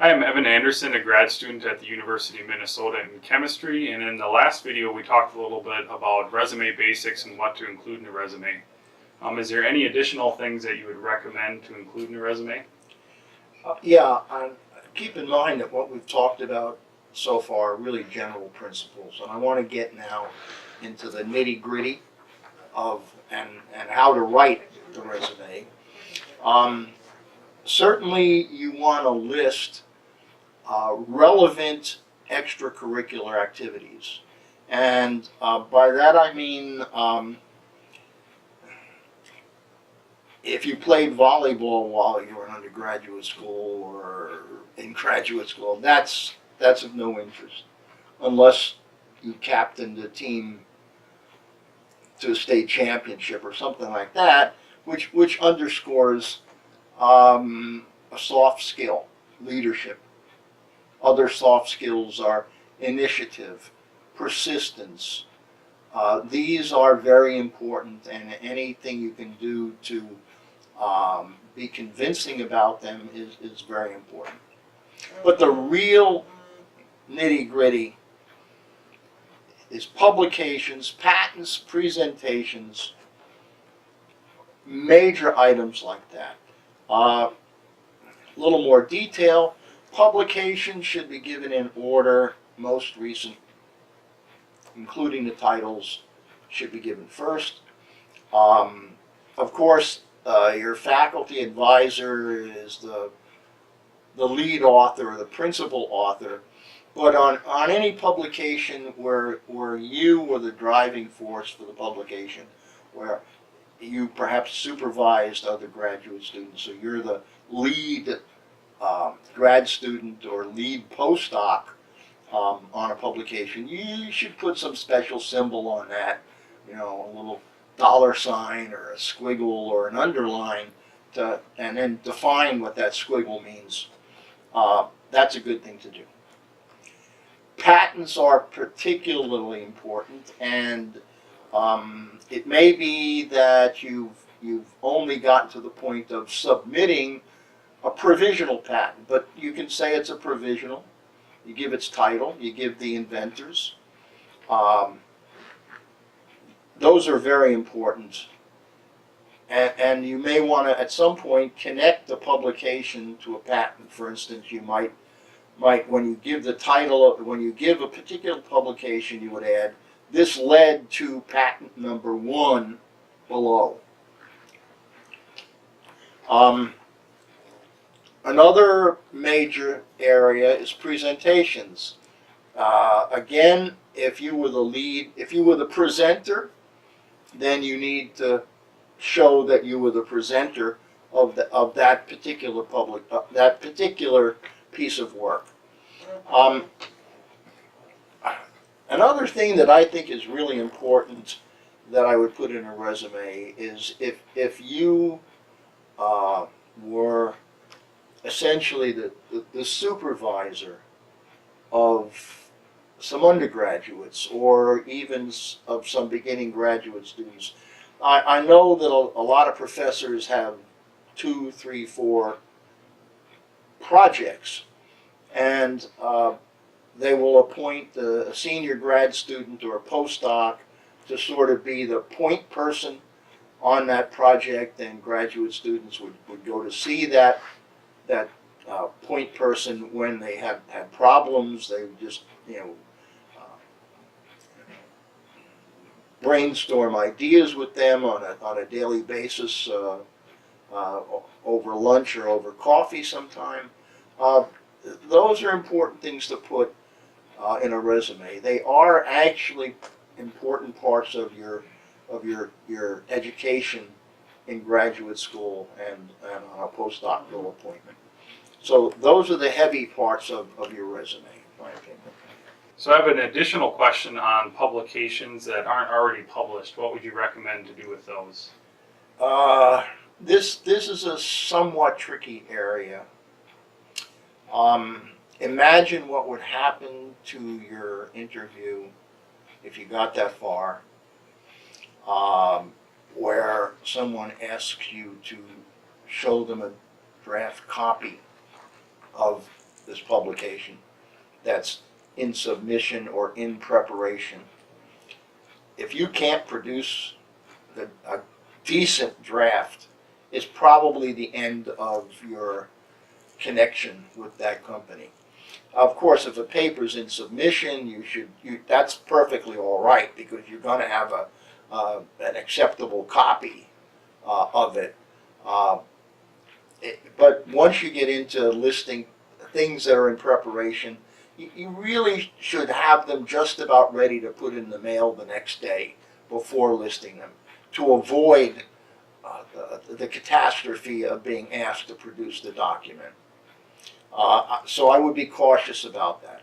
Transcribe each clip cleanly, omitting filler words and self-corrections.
Hi, I'm Evan Anderson, a grad student at the University of Minnesota in chemistry, and in the last video we talked a little bit about resume basics and what to include in a resume. Is there any additional things that you would recommend to include in a resume? Keep in mind that what we've talked about so far are really general principles, and I want to get now into the nitty-gritty of and how to write the resume. Certainly you want to list relevant extracurricular activities, and by that I mean if you played volleyball while you were in undergraduate school or in graduate school, that's of no interest unless you captained a team to a state championship or something like that, which underscores a soft skill, leadership. Other soft skills are initiative, persistence. These are very important, and anything you can do to be convincing about them is very important. But the real nitty-gritty is publications, patents, presentations, major items like that. A little more detail. Publications should be given in order. Most recent, including the titles, should be given first. Of course, your faculty advisor is the lead author or the principal author, but on any publication where you were the driving force for the publication, where you perhaps supervised other graduate students, so you're the lead grad student or lead postdoc on a publication, you should put some special symbol on that, a little $sign or a squiggle or an underline, and then define what that squiggle means. That's a good thing to do. Patents are particularly important, and it may be that you've only gotten to the point of submitting a provisional patent, but you can say it's a provisional. You give its title, you give the inventors. Those are very important, and you may want to at some point connect the publication to a patent. For instance, you might when you give the title, when you give a particular publication, you would add, "This led to patent number 1 below." Another major area is presentations. Again, if you were the presenter, then you need to show that you were the presenter of that particular piece of work. Another thing that I think is really important that I would put in a resume is if you were essentially the supervisor of some undergraduates or even of some beginning graduate students. I know that a lot of professors have 2, 3, 4 projects, and they will appoint a senior grad student or a postdoc to sort of be the point person on that project, and graduate students would go to see that point person when they had problems. They would just brainstorm ideas with them on a daily basis, over lunch or over coffee sometime. Those are important things to put in a resume. They are actually important parts of your education in graduate school and on a postdoctoral appointment. So those are the heavy parts of your resume, in my opinion. So I have an additional question on publications that aren't already published. What would you recommend to do with those? This is a somewhat tricky area. Imagine what would happen to your interview if you got that far, where someone asks you to show them a draft copy of this publication that's in submission or in preparation. If you can't produce a decent draft, it's probably the end of your connection with that company. Of course, if a paper's in submission, that's perfectly all right, because you're going to have an acceptable copy of it. But once you get into listing things that are in preparation, you really should have them just about ready to put in the mail the next day before listing them, to avoid the catastrophe of being asked to produce the document. So I would be cautious about that.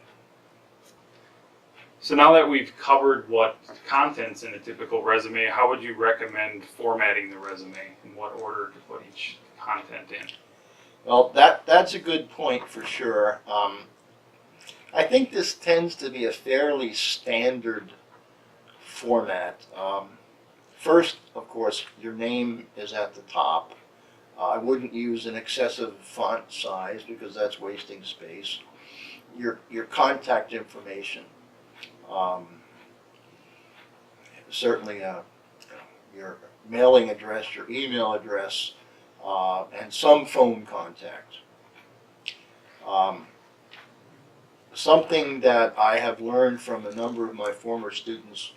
So now that we've covered what content's in a typical resume, how would you recommend formatting the resume? In what order to put each content in? Well, that's a good point for sure. I think this tends to be a fairly standard format. First, of course, your name is at the top. I wouldn't use an excessive font size because that's wasting space. Your contact information, certainly your mailing address, your email address, and some phone contact. Something that I have learned from a number of my former students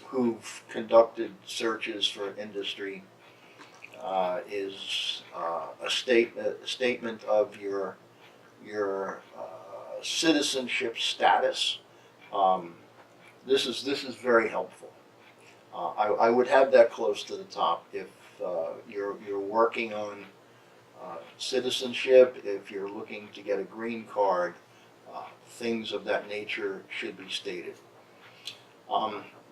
who've conducted searches for industry is a statement of your citizenship status. This is very helpful. I would have that close to the top if you're working on citizenship, if you're looking to get a green card. Things of that nature should be stated.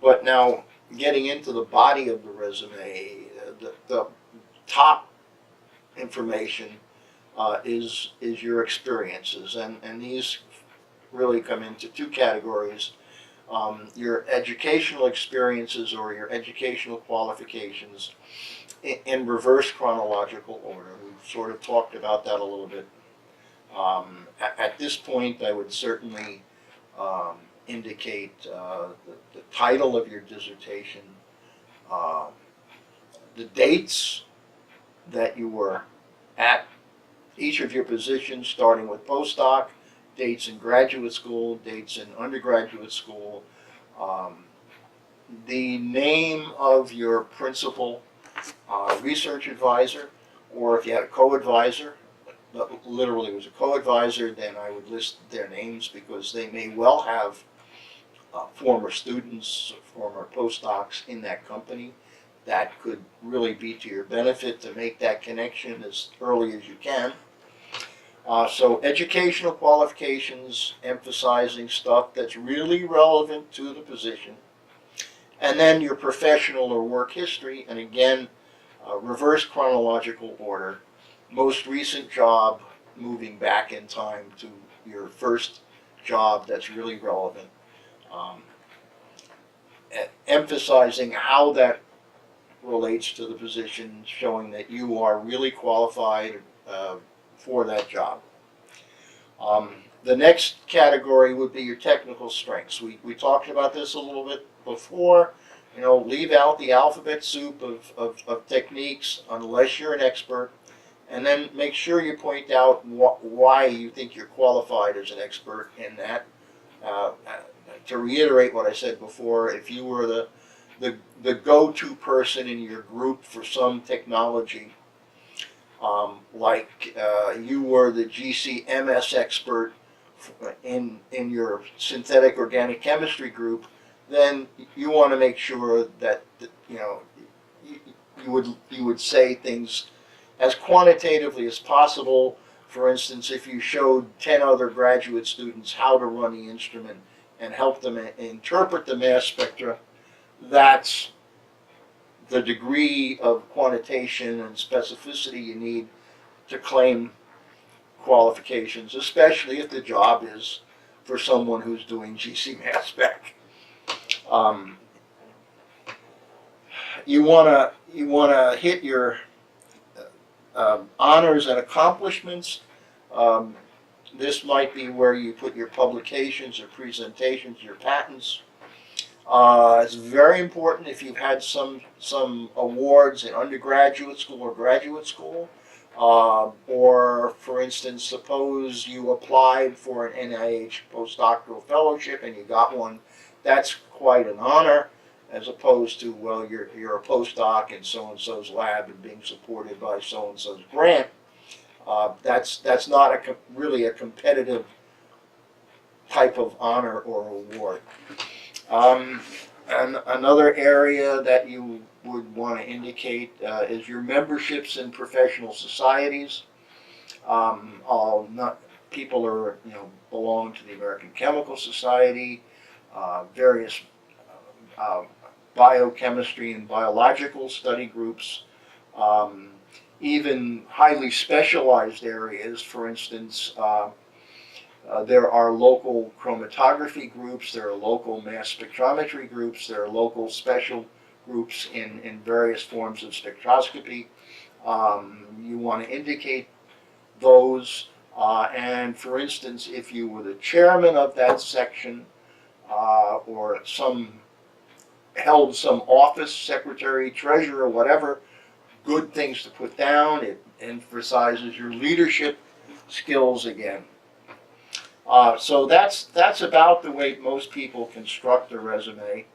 But now, getting into the body of the resume, the top information is your experiences, and these really come into two categories. Your educational experiences or your educational qualifications in reverse chronological order. We've sort of talked about that a little bit. At this point, I would certainly indicate the title of your dissertation, the dates that you were at each of your positions, starting with postdoc, dates in graduate school, dates in undergraduate school, the name of your principal research advisor, or if you had a co-advisor, literally was a co-advisor, then I would list their names, because they may well have former students, former postdocs in that company. That could really be to your benefit to make that connection as early as you can. So educational qualifications, emphasizing stuff that's really relevant to the position. And then your professional or work history, and again, reverse chronological order. Most recent job, moving back in time to your first job that's really relevant. Emphasizing how that relates to the position, showing that you are really qualified for that job. The next category would be your technical strengths. We talked about this a little bit before. You know, leave out the alphabet soup of techniques unless you're an expert, and then make sure you point out why you think you're qualified as an expert in that. To reiterate what I said before, if you were the go-to person in your group for some technology, like you were the GC/MS expert in your synthetic organic chemistry group, then you want to make sure that you would say things as quantitatively as possible. For instance, if you showed 10 other graduate students how to run the instrument and help them interpret the mass spectra, that's the degree of quantitation and specificity you need to claim qualifications, especially if the job is for someone who's doing GC mass spec. You wanna hit your honors and accomplishments. This might be where you put your publications, your presentations, your patents. It's very important if you've had some awards in undergraduate school or graduate school, or for instance, suppose you applied for an NIH postdoctoral fellowship and you got one. That's quite an honor, as opposed to, well, you're a postdoc in so and so's lab and being supported by so and so's grant. That's not really a competitive type of honor or award. And another area that you would want to indicate is your memberships in professional societies. People are, belong to the American Chemical Society, various biochemistry and biological study groups, even highly specialized areas. For instance, there are local chromatography groups, there are local mass spectrometry groups, there are local special groups in various forms of spectroscopy. You want to indicate those, and for instance, if you were the chairman of that section, or held some office, secretary, treasurer, whatever, good things to put down. It emphasizes your leadership skills again. So that's about the way most people construct a resume.